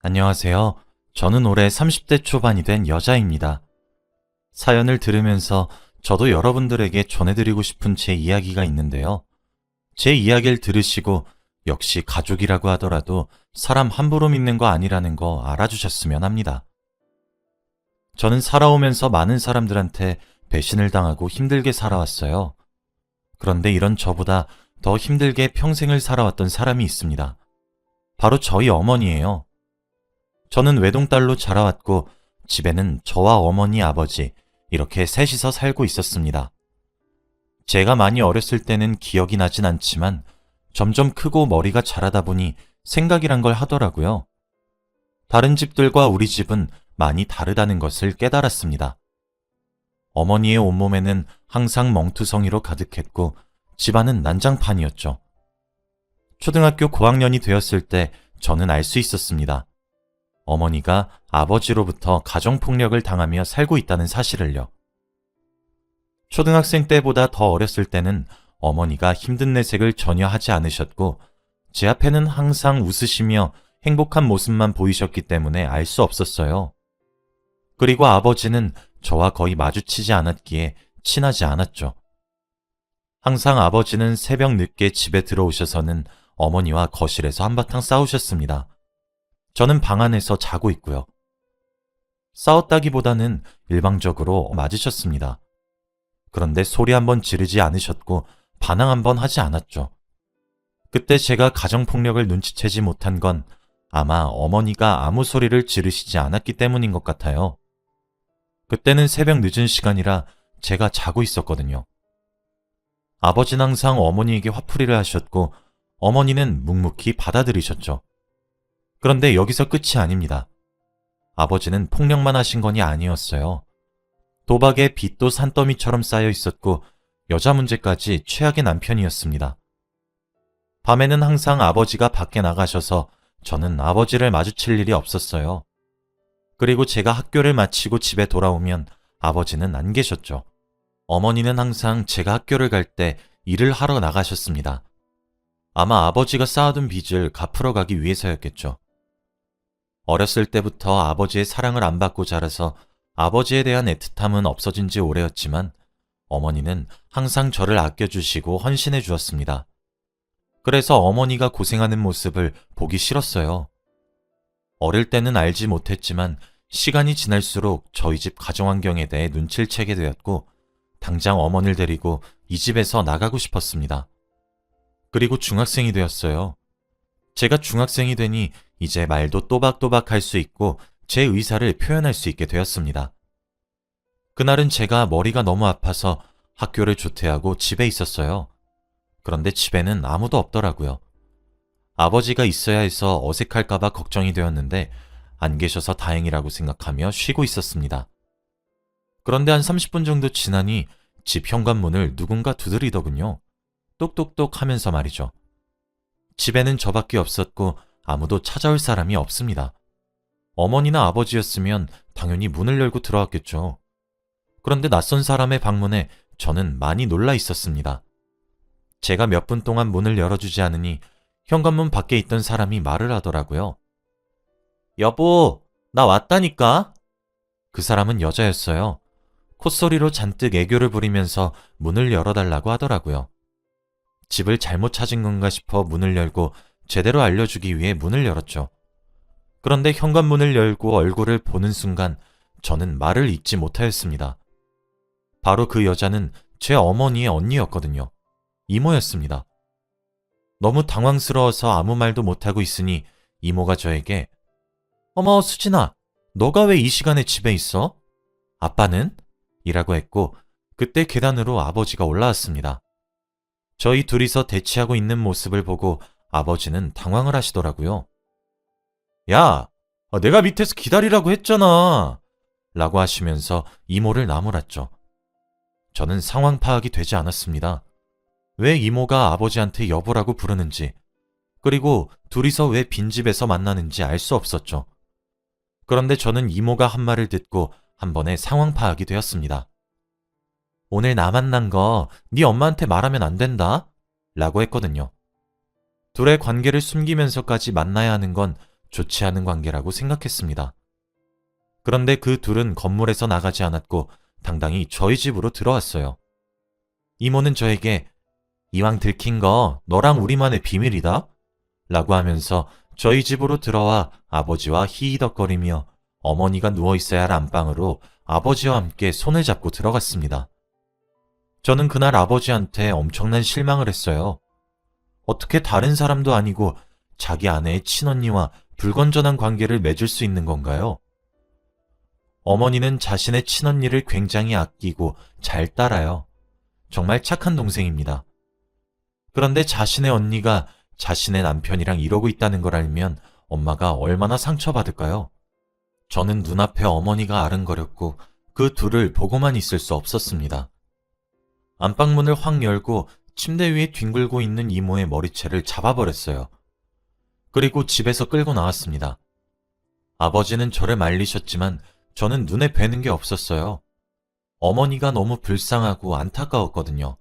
안녕하세요. 저는 올해 30대 초반이 된 여자입니다. 사연을 들으면서 저도 여러분들에게 전해드리고 싶은 제 이야기가 있는데요. 제 이야기를 들으시고 역시 가족이라고 하더라도 사람 함부로 믿는 거 아니라는 거 알아주셨으면 합니다. 저는 살아오면서 많은 사람들한테 배신을 당하고 힘들게 살아왔어요. 그런데 이런 저보다 더 힘들게 평생을 살아왔던 사람이 있습니다. 바로 저희 어머니예요. 저는 외동딸로 자라왔고 집에는 저와 어머니, 아버지 이렇게 셋이서 살고 있었습니다. 제가 많이 어렸을 때는 기억이 나진 않지만 점점 크고 머리가 자라다 보니 생각이란 걸 하더라고요. 다른 집들과 우리 집은 많이 다르다는 것을 깨달았습니다. 어머니의 온몸에는 항상 멍투성이로 가득했고 집안은 난장판이었죠. 초등학교 고학년이 되었을 때 저는 알 수 있었습니다. 어머니가 아버지로부터 가정폭력을 당하며 살고 있다는 사실을요. 초등학생 때보다 더 어렸을 때는 어머니가 힘든 내색을 전혀 하지 않으셨고 제 앞에는 항상 웃으시며 행복한 모습만 보이셨기 때문에 알 수 없었어요. 그리고 아버지는 저와 거의 마주치지 않았기에 친하지 않았죠. 항상 아버지는 새벽 늦게 집에 들어오셔서는 어머니와 거실에서 한바탕 싸우셨습니다. 저는 방 안에서 자고 있고요. 싸웠다기보다는 일방적으로 맞으셨습니다. 그런데 소리 한번 지르지 않으셨고 반항 한번 하지 않았죠. 그때 제가 가정폭력을 눈치채지 못한 건 아마 어머니가 아무 소리를 지르시지 않았기 때문인 것 같아요. 그때는 새벽 늦은 시간이라 제가 자고 있었거든요. 아버지는 항상 어머니에게 화풀이를 하셨고 어머니는 묵묵히 받아들이셨죠. 그런데 여기서 끝이 아닙니다. 아버지는 폭력만 하신 건이 아니었어요. 도박에 빚도 산더미처럼 쌓여 있었고 여자 문제까지 최악의 남편이었습니다. 밤에는 항상 아버지가 밖에 나가셔서 저는 아버지를 마주칠 일이 없었어요. 그리고 제가 학교를 마치고 집에 돌아오면 아버지는 안 계셨죠. 어머니는 항상 제가 학교를 갈 때 일을 하러 나가셨습니다. 아마 아버지가 쌓아둔 빚을 갚으러 가기 위해서였겠죠. 어렸을 때부터 아버지의 사랑을 안 받고 자라서 아버지에 대한 애틋함은 없어진 지 오래였지만 어머니는 항상 저를 아껴주시고 헌신해 주었습니다. 그래서 어머니가 고생하는 모습을 보기 싫었어요. 어릴 때는 알지 못했지만 시간이 지날수록 저희 집 가정환경에 대해 눈치를 채게 되었고 당장 어머니를 데리고 이 집에서 나가고 싶었습니다. 그리고 중학생이 되었어요. 제가 중학생이 되니 이제 말도 또박또박 할 수 있고 제 의사를 표현할 수 있게 되었습니다. 그날은 제가 머리가 너무 아파서 학교를 조퇴하고 집에 있었어요. 그런데 집에는 아무도 없더라고요. 아버지가 있어야 해서 어색할까봐 걱정이 되었는데 안 계셔서 다행이라고 생각하며 쉬고 있었습니다. 그런데 한 30분 정도 지나니 집 현관문을 누군가 두드리더군요. 똑똑똑 하면서 말이죠. 집에는 저밖에 없었고 아무도 찾아올 사람이 없습니다. 어머니나 아버지였으면 당연히 문을 열고 들어왔겠죠. 그런데 낯선 사람의 방문에 저는 많이 놀라 있었습니다. 제가 몇 분 동안 문을 열어주지 않으니 현관문 밖에 있던 사람이 말을 하더라고요. 여보, 나 왔다니까? 그 사람은 여자였어요. 콧소리로 잔뜩 애교를 부리면서 문을 열어달라고 하더라고요. 집을 잘못 찾은 건가 싶어 문을 열고 제대로 알려주기 위해 문을 열었죠. 그런데 현관문을 열고 얼굴을 보는 순간 저는 말을 잇지 못하였습니다. 바로 그 여자는 제 어머니의 언니였거든요. 이모였습니다. 너무 당황스러워서 아무 말도 못하고 있으니 이모가 저에게 어머 수진아, 너가 왜 이 시간에 집에 있어? 아빠는? 이라고 했고 그때 계단으로 아버지가 올라왔습니다. 저희 둘이서 대치하고 있는 모습을 보고 아버지는 당황을 하시더라고요. 야, 내가 밑에서 기다리라고 했잖아. 라고 하시면서 이모를 나무랐죠. 저는 상황 파악이 되지 않았습니다. 왜 이모가 아버지한테 여보라고 부르는지, 그리고 둘이서 왜 빈집에서 만나는지 알 수 없었죠. 그런데 저는 이모가 한 말을 듣고 한 번에 상황 파악이 되었습니다. 오늘 나 만난 거 네 엄마한테 말하면 안 된다. 라고 했거든요. 둘의 관계를 숨기면서까지 만나야 하는 건 좋지 않은 관계라고 생각했습니다. 그런데 그 둘은 건물에서 나가지 않았고 당당히 저희 집으로 들어왔어요. 이모는 저에게 이왕 들킨 거 너랑 우리만의 비밀이다 라고 하면서 저희 집으로 들어와 아버지와 히히덕거리며 어머니가 누워있어야 할 안방으로 아버지와 함께 손을 잡고 들어갔습니다. 저는 그날 아버지한테 엄청난 실망을 했어요. 어떻게 다른 사람도 아니고 자기 아내의 친언니와 불건전한 관계를 맺을 수 있는 건가요? 어머니는 자신의 친언니를 굉장히 아끼고 잘 따라요. 정말 착한 동생입니다. 그런데 자신의 언니가 자신의 남편이랑 이러고 있다는 걸 알면 엄마가 얼마나 상처받을까요? 저는 눈앞에 어머니가 아른거렸고 그 둘을 보고만 있을 수 없었습니다. 안방문을 확 열고 침대 위에 뒹굴고 있는 이모의 머리채를 잡아버렸어요. 그리고 집에서 끌고 나왔습니다. 아버지는 저를 말리셨지만 저는 눈에 뵈는 게 없었어요. 어머니가 너무 불쌍하고 안타까웠거든요.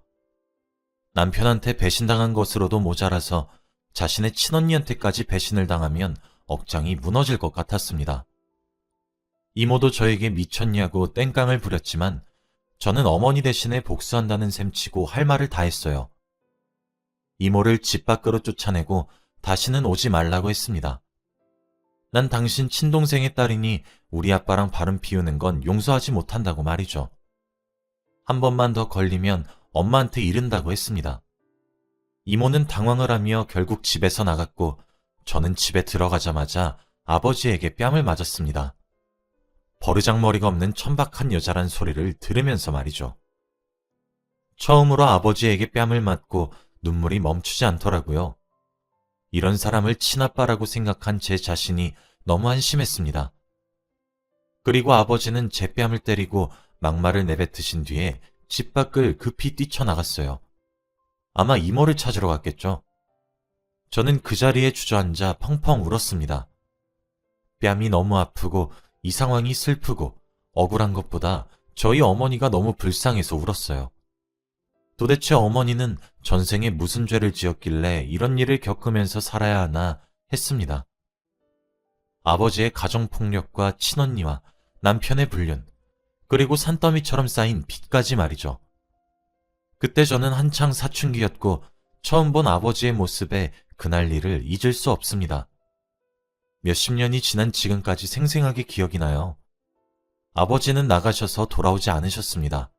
남편한테 배신당한 것으로도 모자라서 자신의 친언니한테까지 배신을 당하면 억장이 무너질 것 같았습니다. 이모도 저에게 미쳤냐고 땡깡을 부렸지만 저는 어머니 대신에 복수한다는 셈치고 할 말을 다 했어요. 이모를 집 밖으로 쫓아내고 다시는 오지 말라고 했습니다. 난 당신 친동생의 딸이니 우리 아빠랑 발음 비우는 건 용서하지 못한다고 말이죠. 한 번만 더 걸리면 엄마한테 이른다고 했습니다. 이모는 당황을 하며 결국 집에서 나갔고 저는 집에 들어가자마자 아버지에게 뺨을 맞았습니다. 버르장머리가 없는 천박한 여자란 소리를 들으면서 말이죠. 처음으로 아버지에게 뺨을 맞고 눈물이 멈추지 않더라고요. 이런 사람을 친아빠라고 생각한 제 자신이 너무 한심했습니다. 그리고 아버지는 제 뺨을 때리고 막말을 내뱉으신 뒤에 집 밖을 급히 뛰쳐나갔어요. 아마 이모를 찾으러 갔겠죠. 저는 그 자리에 주저앉아 펑펑 울었습니다. 뺨이 너무 아프고 이 상황이 슬프고 억울한 것보다 저희 어머니가 너무 불쌍해서 울었어요. 도대체 어머니는 전생에 무슨 죄를 지었길래 이런 일을 겪으면서 살아야 하나 했습니다. 아버지의 가정폭력과 친언니와 남편의 불륜, 그리고 산더미처럼 쌓인 빚까지 말이죠. 그때 저는 한창 사춘기였고 처음 본 아버지의 모습에 그날 일을 잊을 수 없습니다. 몇십 년이 지난 지금까지 생생하게 기억이 나요. 아버지는 나가셔서 돌아오지 않으셨습니다.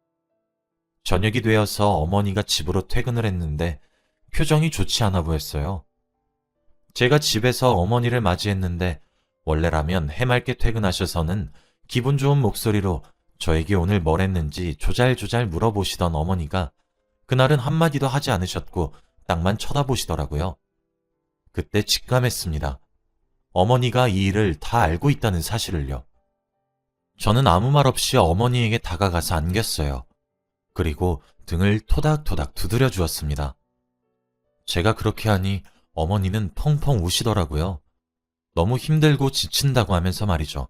저녁이 되어서 어머니가 집으로 퇴근을 했는데 표정이 좋지 않아 보였어요. 제가 집에서 어머니를 맞이했는데 원래라면 해맑게 퇴근하셔서는 기분 좋은 목소리로 저에게 오늘 뭘 했는지 조잘조잘 물어보시던 어머니가 그날은 한마디도 하지 않으셨고 딱만 쳐다보시더라고요. 그때 직감했습니다. 어머니가 이 일을 다 알고 있다는 사실을요. 저는 아무 말 없이 어머니에게 다가가서 안겼어요. 그리고 등을 토닥토닥 두드려 주었습니다. 제가 그렇게 하니 어머니는 펑펑 우시더라고요. 너무 힘들고 지친다고 하면서 말이죠.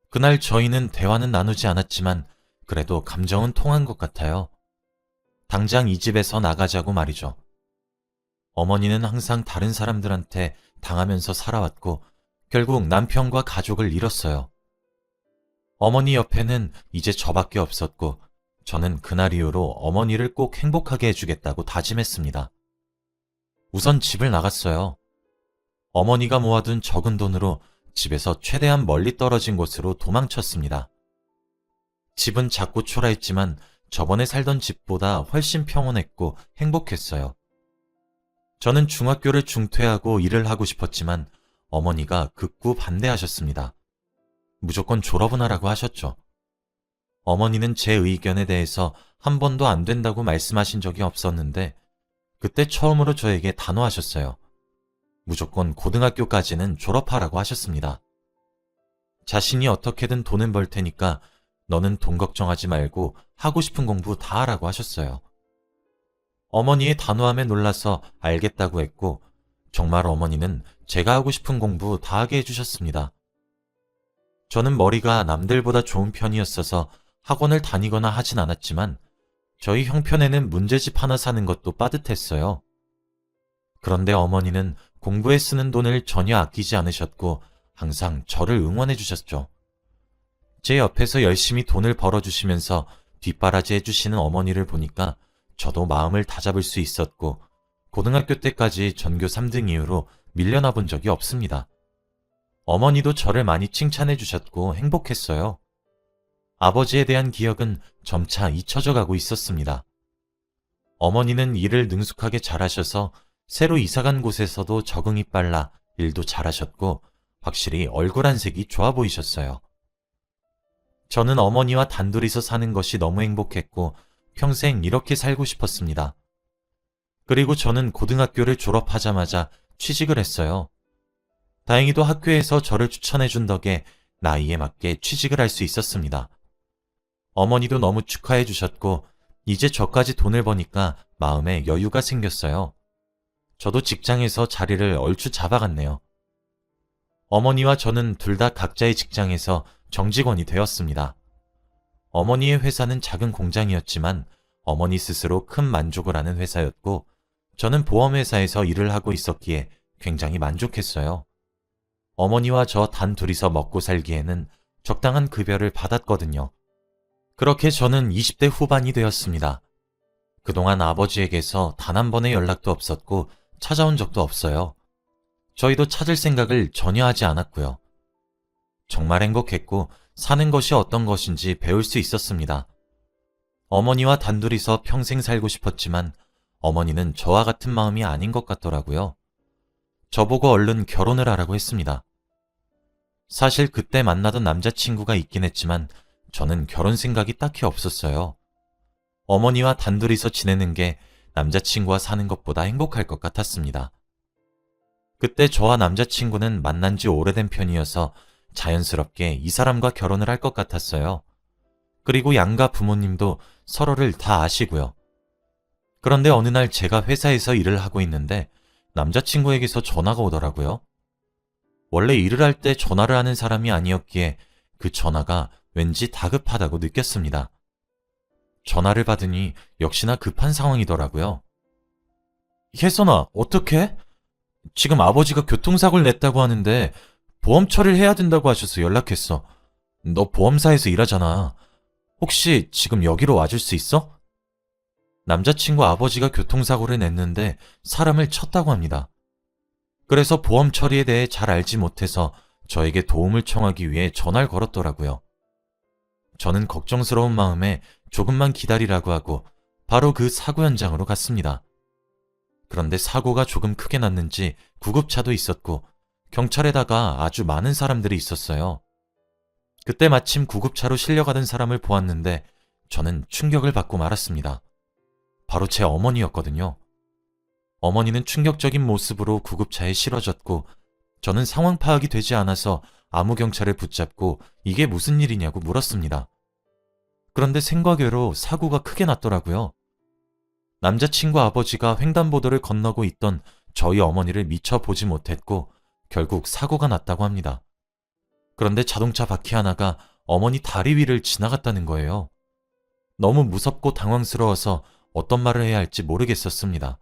그날 저희는 대화는 나누지 않았지만 그래도 감정은 통한 것 같아요. 당장 이 집에서 나가자고 말이죠. 어머니는 항상 다른 사람들한테 당하면서 살아왔고 결국 남편과 가족을 잃었어요. 어머니 옆에는 이제 저밖에 없었고 저는 그날 이후로 어머니를 꼭 행복하게 해주겠다고 다짐했습니다. 우선 집을 나갔어요. 어머니가 모아둔 적은 돈으로 집에서 최대한 멀리 떨어진 곳으로 도망쳤습니다. 집은 작고 초라했지만 저번에 살던 집보다 훨씬 평온했고 행복했어요. 저는 중학교를 중퇴하고 일을 하고 싶었지만 어머니가 극구 반대하셨습니다. 무조건 졸업은 하라고 하셨죠. 어머니는 제 의견에 대해서 한 번도 안 된다고 말씀하신 적이 없었는데 그때 처음으로 저에게 단호하셨어요. 무조건 고등학교까지는 졸업하라고 하셨습니다. 자신이 어떻게든 돈은 벌 테니까 너는 돈 걱정하지 말고 하고 싶은 공부 다 하라고 하셨어요. 어머니의 단호함에 놀라서 알겠다고 했고 정말 어머니는 제가 하고 싶은 공부 다 하게 해주셨습니다. 저는 머리가 남들보다 좋은 편이었어서 학원을 다니거나 하진 않았지만 저희 형편에는 문제집 하나 사는 것도 빠듯했어요. 그런데 어머니는 공부에 쓰는 돈을 전혀 아끼지 않으셨고 항상 저를 응원해 주셨죠. 제 옆에서 열심히 돈을 벌어주시면서 뒷바라지 해주시는 어머니를 보니까 저도 마음을 다잡을 수 있었고 고등학교 때까지 전교 3등 이후로 밀려나 본 적이 없습니다. 어머니도 저를 많이 칭찬해 주셨고 행복했어요. 아버지에 대한 기억은 점차 잊혀져 가고 있었습니다. 어머니는 일을 능숙하게 잘하셔서 새로 이사간 곳에서도 적응이 빨라 일도 잘하셨고 확실히 얼굴 안색이 좋아 보이셨어요. 저는 어머니와 단둘이서 사는 것이 너무 행복했고 평생 이렇게 살고 싶었습니다. 그리고 저는 고등학교를 졸업하자마자 취직을 했어요. 다행히도 학교에서 저를 추천해준 덕에 나이에 맞게 취직을 할 수 있었습니다. 어머니도 너무 축하해 주셨고 이제 저까지 돈을 버니까 마음에 여유가 생겼어요. 저도 직장에서 자리를 얼추 잡아갔네요. 어머니와 저는 둘 다 각자의 직장에서 정직원이 되었습니다. 어머니의 회사는 작은 공장이었지만 어머니 스스로 큰 만족을 하는 회사였고 저는 보험회사에서 일을 하고 있었기에 굉장히 만족했어요. 어머니와 저 단 둘이서 먹고 살기에는 적당한 급여를 받았거든요. 그렇게 저는 20대 후반이 되었습니다. 그동안 아버지에게서 단 한 번의 연락도 없었고 찾아온 적도 없어요. 저희도 찾을 생각을 전혀 하지 않았고요. 정말 행복했고 사는 것이 어떤 것인지 배울 수 있었습니다. 어머니와 단둘이서 평생 살고 싶었지만 어머니는 저와 같은 마음이 아닌 것 같더라고요. 저보고 얼른 결혼을 하라고 했습니다. 사실 그때 만나던 남자친구가 있긴 했지만 저는 결혼 생각이 딱히 없었어요. 어머니와 단둘이서 지내는 게 남자친구와 사는 것보다 행복할 것 같았습니다. 그때 저와 남자친구는 만난 지 오래된 편이어서 자연스럽게 이 사람과 결혼을 할 것 같았어요. 그리고 양가 부모님도 서로를 다 아시고요. 그런데 어느 날 제가 회사에서 일을 하고 있는데 남자친구에게서 전화가 오더라고요. 원래 일을 할 때 전화를 하는 사람이 아니었기에 그 전화가 왠지 다급하다고 느꼈습니다. 전화를 받으니 역시나 급한 상황이더라고요. 혜선아, 어떡해? 지금 아버지가 교통사고를 냈다고 하는데 보험 처리를 해야 된다고 하셔서 연락했어. 너 보험사에서 일하잖아. 혹시 지금 여기로 와줄 수 있어? 남자친구 아버지가 교통사고를 냈는데 사람을 쳤다고 합니다. 그래서 보험 처리에 대해 잘 알지 못해서 저에게 도움을 청하기 위해 전화를 걸었더라고요. 저는 걱정스러운 마음에 조금만 기다리라고 하고 바로 그 사고 현장으로 갔습니다. 그런데 사고가 조금 크게 났는지 구급차도 있었고 경찰에다가 아주 많은 사람들이 있었어요. 그때 마침 구급차로 실려가던 사람을 보았는데 저는 충격을 받고 말았습니다. 바로 제 어머니였거든요. 어머니는 충격적인 모습으로 구급차에 실어졌고 저는 상황 파악이 되지 않아서 아무 경찰을 붙잡고 이게 무슨 일이냐고 물었습니다. 그런데 생과외로 사고가 크게 났더라고요. 남자친구 아버지가 횡단보도를 건너고 있던 저희 어머니를 미처 보지 못했고 결국 사고가 났다고 합니다. 그런데 자동차 바퀴 하나가 어머니 다리 위를 지나갔다는 거예요. 너무 무섭고 당황스러워서 어떤 말을 해야 할지 모르겠었습니다.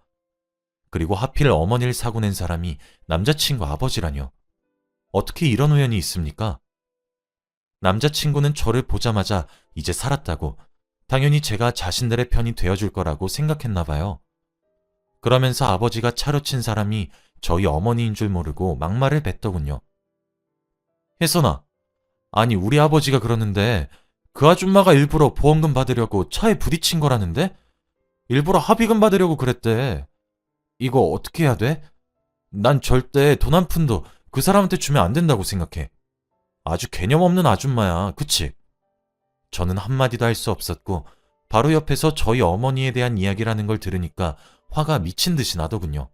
그리고 하필 어머니를 사고 낸 사람이 남자친구 아버지라뇨. 어떻게 이런 우연이 있습니까? 남자친구는 저를 보자마자 이제 살았다고 당연히 제가 자신들의 편이 되어줄 거라고 생각했나 봐요. 그러면서 아버지가 차로 친 사람이 저희 어머니인 줄 모르고 막말을 뱉더군요. 혜선아, 아니 우리 아버지가 그러는데 그 아줌마가 일부러 보험금 받으려고 차에 부딪힌 거라는데? 일부러 합의금 받으려고 그랬대. 이거 어떻게 해야 돼? 난 절대 돈 한 푼도 그 사람한테 주면 안 된다고 생각해. 아주 개념 없는 아줌마야, 그치? 저는 한마디도 할 수 없었고 바로 옆에서 저희 어머니에 대한 이야기라는 걸 들으니까 화가 미친 듯이 나더군요.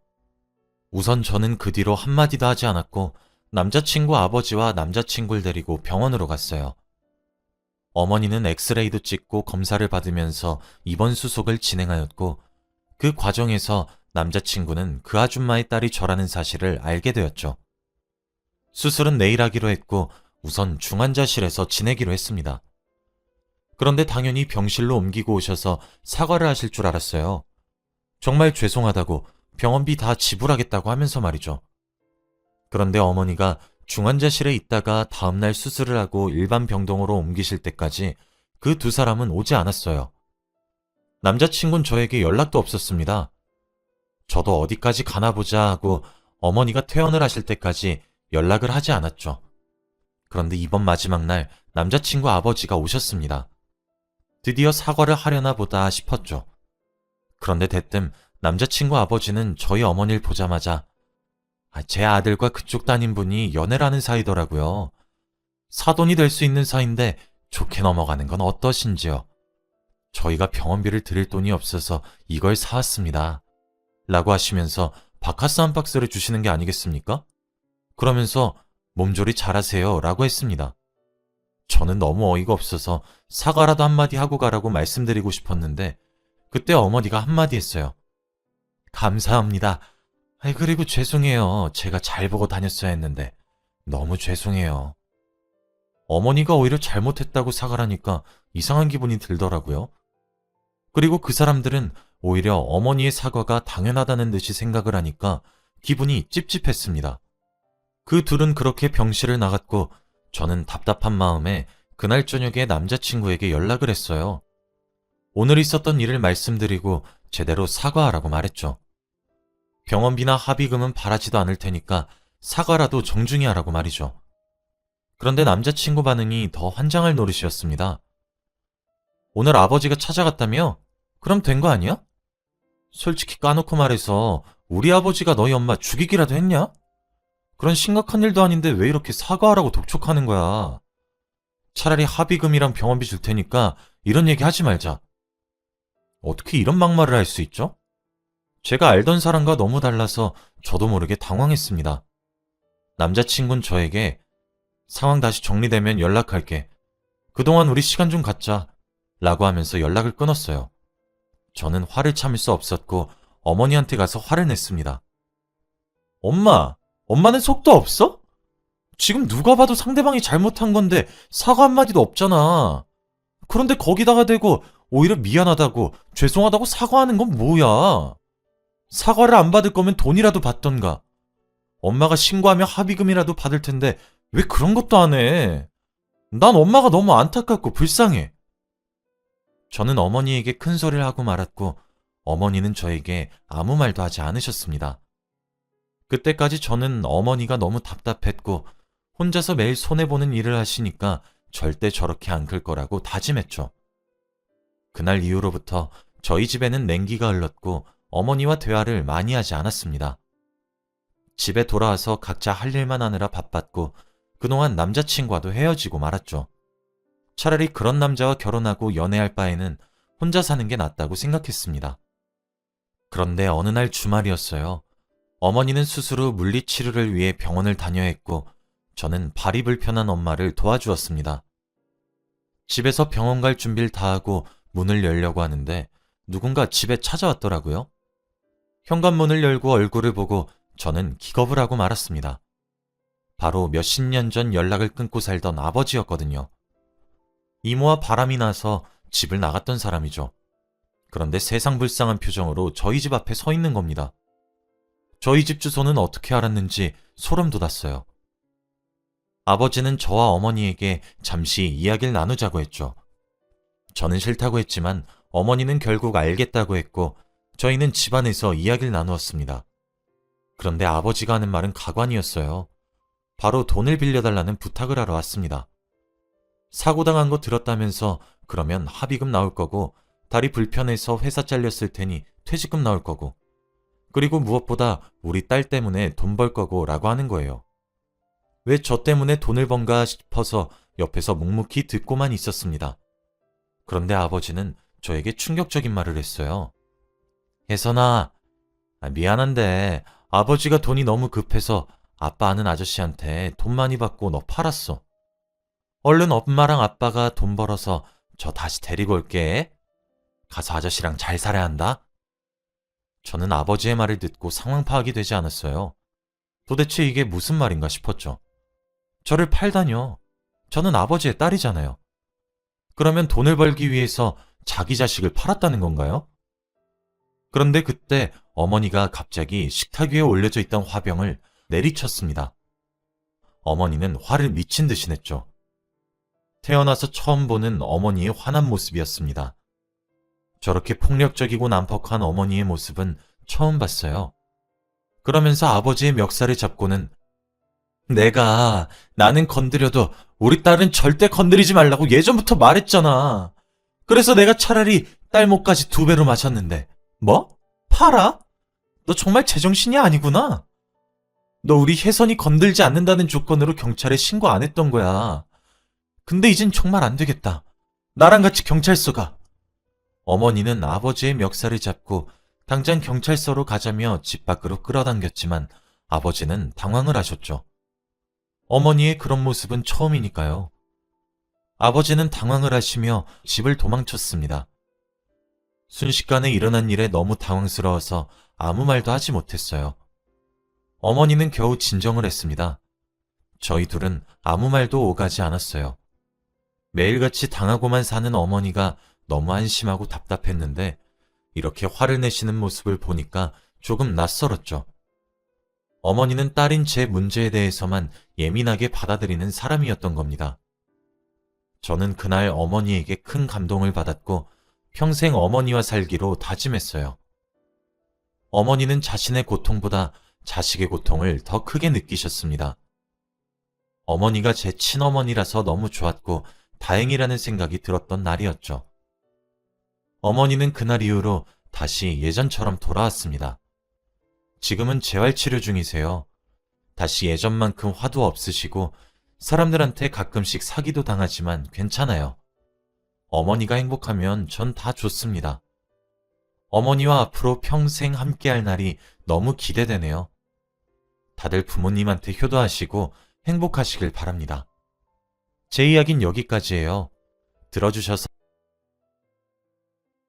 우선 저는 그 뒤로 한마디도 하지 않았고 남자친구 아버지와 남자친구를 데리고 병원으로 갔어요. 어머니는 엑스레이도 찍고 검사를 받으면서 입원 수속을 진행하였고 그 과정에서 남자친구는 그 아줌마의 딸이 저라는 사실을 알게 되었죠. 수술은 내일 하기로 했고 우선 중환자실에서 지내기로 했습니다. 그런데 당연히 병실로 옮기고 오셔서 사과를 하실 줄 알았어요. 정말 죄송하다고 병원비 다 지불하겠다고 하면서 말이죠. 그런데 어머니가 중환자실에 있다가 다음날 수술을 하고 일반 병동으로 옮기실 때까지 그 두 사람은 오지 않았어요. 남자친구는 저에게 연락도 없었습니다. 저도 어디까지 가나 보자 하고 어머니가 퇴원을 하실 때까지 연락을 하지 않았죠. 그런데 이번 마지막 날 남자친구 아버지가 오셨습니다. 드디어 사과를 하려나 보다 싶었죠. 그런데 대뜸 남자친구 아버지는 저희 어머니를 보자마자 제 아들과 그쪽 따님분이 연애를 하는 사이더라고요. 사돈이 될 수 있는 사이인데 좋게 넘어가는 건 어떠신지요? 저희가 병원비를 드릴 돈이 없어서 이걸 사왔습니다. 라고 하시면서 바카스 한 박스를 주시는 게 아니겠습니까? 그러면서 몸조리 잘하세요 라고 했습니다. 저는 너무 어이가 없어서 사과라도 한마디 하고 가라고 말씀드리고 싶었는데 그때 어머니가 한마디 했어요. 감사합니다. 그리고 죄송해요. 제가 잘 보고 다녔어야 했는데 너무 죄송해요. 어머니가 오히려 잘못했다고 사과하니까 이상한 기분이 들더라고요. 그리고 그 사람들은 오히려 어머니의 사과가 당연하다는 듯이 생각을 하니까 기분이 찝찝했습니다. 그 둘은 그렇게 병실을 나갔고 저는 답답한 마음에 그날 저녁에 남자친구에게 연락을 했어요. 오늘 있었던 일을 말씀드리고 제대로 사과하라고 말했죠. 병원비나 합의금은 바라지도 않을 테니까 사과라도 정중히 하라고 말이죠. 그런데 남자친구 반응이 더 환장할 노릇이었습니다. 오늘 아버지가 찾아갔다며? 그럼 된 거 아니야? 솔직히 까놓고 말해서 우리 아버지가 너희 엄마 죽이기라도 했냐? 그런 심각한 일도 아닌데 왜 이렇게 사과하라고 독촉하는 거야? 차라리 합의금이랑 병원비 줄 테니까 이런 얘기 하지 말자. 어떻게 이런 막말을 할 수 있죠? 제가 알던 사람과 너무 달라서 저도 모르게 당황했습니다. 남자친구는 저에게 상황 다시 정리되면 연락할게. 그동안 우리 시간 좀 갖자. 라고 하면서 연락을 끊었어요. 저는 화를 참을 수 없었고 어머니한테 가서 화를 냈습니다. 엄마는 속도 없어? 지금 누가 봐도 상대방이 잘못한 건데 사과 한마디도 없잖아. 그런데 거기다가 대고 오히려 미안하다고 죄송하다고 사과하는 건 뭐야? 사과를 안 받을 거면 돈이라도 받던가. 엄마가 신고하면 합의금이라도 받을 텐데 왜 그런 것도 안 해? 난 엄마가 너무 안타깝고 불쌍해. 저는 어머니에게 큰 소리를 하고 말았고 어머니는 저에게 아무 말도 하지 않으셨습니다. 그때까지 저는 어머니가 너무 답답했고 혼자서 매일 손해보는 일을 하시니까 절대 저렇게 안 클 거라고 다짐했죠. 그날 이후로부터 저희 집에는 냉기가 흘렀고 어머니와 대화를 많이 하지 않았습니다. 집에 돌아와서 각자 할 일만 하느라 바빴고 그동안 남자친구와도 헤어지고 말았죠. 차라리 그런 남자와 결혼하고 연애할 바에는 혼자 사는 게 낫다고 생각했습니다. 그런데 어느 날 주말이었어요. 어머니는 수술 후 물리치료를 위해 병원을 다녀야 했고 저는 발이 불편한 엄마를 도와주었습니다. 집에서 병원 갈 준비를 다 하고 문을 열려고 하는데 누군가 집에 찾아왔더라고요. 현관문을 열고 얼굴을 보고 저는 기겁을 하고 말았습니다. 바로 몇십 년 전 연락을 끊고 살던 아버지였거든요. 이모와 바람이 나서 집을 나갔던 사람이죠. 그런데 세상 불쌍한 표정으로 저희 집 앞에 서 있는 겁니다. 저희 집 주소는 어떻게 알았는지 소름 돋았어요. 아버지는 저와 어머니에게 잠시 이야기를 나누자고 했죠. 저는 싫다고 했지만 어머니는 결국 알겠다고 했고 저희는 집안에서 이야기를 나누었습니다. 그런데 아버지가 하는 말은 가관이었어요. 바로 돈을 빌려달라는 부탁을 하러 왔습니다. 사고당한 거 들었다면서 그러면 합의금 나올 거고 다리 불편해서 회사 잘렸을 테니 퇴직금 나올 거고 그리고 무엇보다 우리 딸 때문에 돈 벌 거고 라고 하는 거예요. 왜 저 때문에 돈을 번가 싶어서 옆에서 묵묵히 듣고만 있었습니다. 그런데 아버지는 저에게 충격적인 말을 했어요. 혜선아, 미안한데 아버지가 돈이 너무 급해서 아빠 아는 아저씨한테 돈 많이 받고 너 팔았어. 얼른 엄마랑 아빠가 돈 벌어서 저 다시 데리고 올게. 가서 아저씨랑 잘 살아야 한다. 저는 아버지의 말을 듣고 상황 파악이 되지 않았어요. 도대체 이게 무슨 말인가 싶었죠. 저를 팔다뇨. 저는 아버지의 딸이잖아요. 그러면 돈을 벌기 위해서 자기 자식을 팔았다는 건가요? 그런데 그때 어머니가 갑자기 식탁 위에 올려져 있던 화병을 내리쳤습니다. 어머니는 화를 미친 듯이 냈죠. 태어나서 처음 보는 어머니의 화난 모습이었습니다. 저렇게 폭력적이고 난폭한 어머니의 모습은 처음 봤어요. 그러면서 아버지의 멱살을 잡고는 나는 건드려도 우리 딸은 절대 건드리지 말라고 예전부터 말했잖아. 그래서 내가 차라리 딸 목까지 2배로 마셨는데. 뭐? 팔아? 너 정말 제정신이 아니구나. 너 우리 혜선이 건들지 않는다는 조건으로 경찰에 신고 안 했던 거야. 근데 이젠 정말 안 되겠다. 나랑 같이 경찰서 가. 어머니는 아버지의 멱살을 잡고 당장 경찰서로 가자며 집 밖으로 끌어당겼지만 아버지는 당황을 하셨죠. 어머니의 그런 모습은 처음이니까요. 아버지는 당황을 하시며 집을 도망쳤습니다. 순식간에 일어난 일에 너무 당황스러워서 아무 말도 하지 못했어요. 어머니는 겨우 진정을 했습니다. 저희 둘은 아무 말도 오가지 않았어요. 매일같이 당하고만 사는 어머니가 너무 한심하고 답답했는데 이렇게 화를 내시는 모습을 보니까 조금 낯설었죠. 어머니는 딸인 제 문제에 대해서만 예민하게 받아들이는 사람이었던 겁니다. 저는 그날 어머니에게 큰 감동을 받았고 평생 어머니와 살기로 다짐했어요. 어머니는 자신의 고통보다 자식의 고통을 더 크게 느끼셨습니다. 어머니가 제 친어머니라서 너무 좋았고 다행이라는 생각이 들었던 날이었죠. 어머니는 그날 이후로 다시 예전처럼 돌아왔습니다. 지금은 재활치료 중이세요. 다시 예전만큼 화도 없으시고 사람들한테 가끔씩 사기도 당하지만 괜찮아요. 어머니가 행복하면 전 다 좋습니다. 어머니와 앞으로 평생 함께할 날이 너무 기대되네요. 다들 부모님한테 효도하시고 행복하시길 바랍니다. 제 이야기는 여기까지예요. 들어주셔서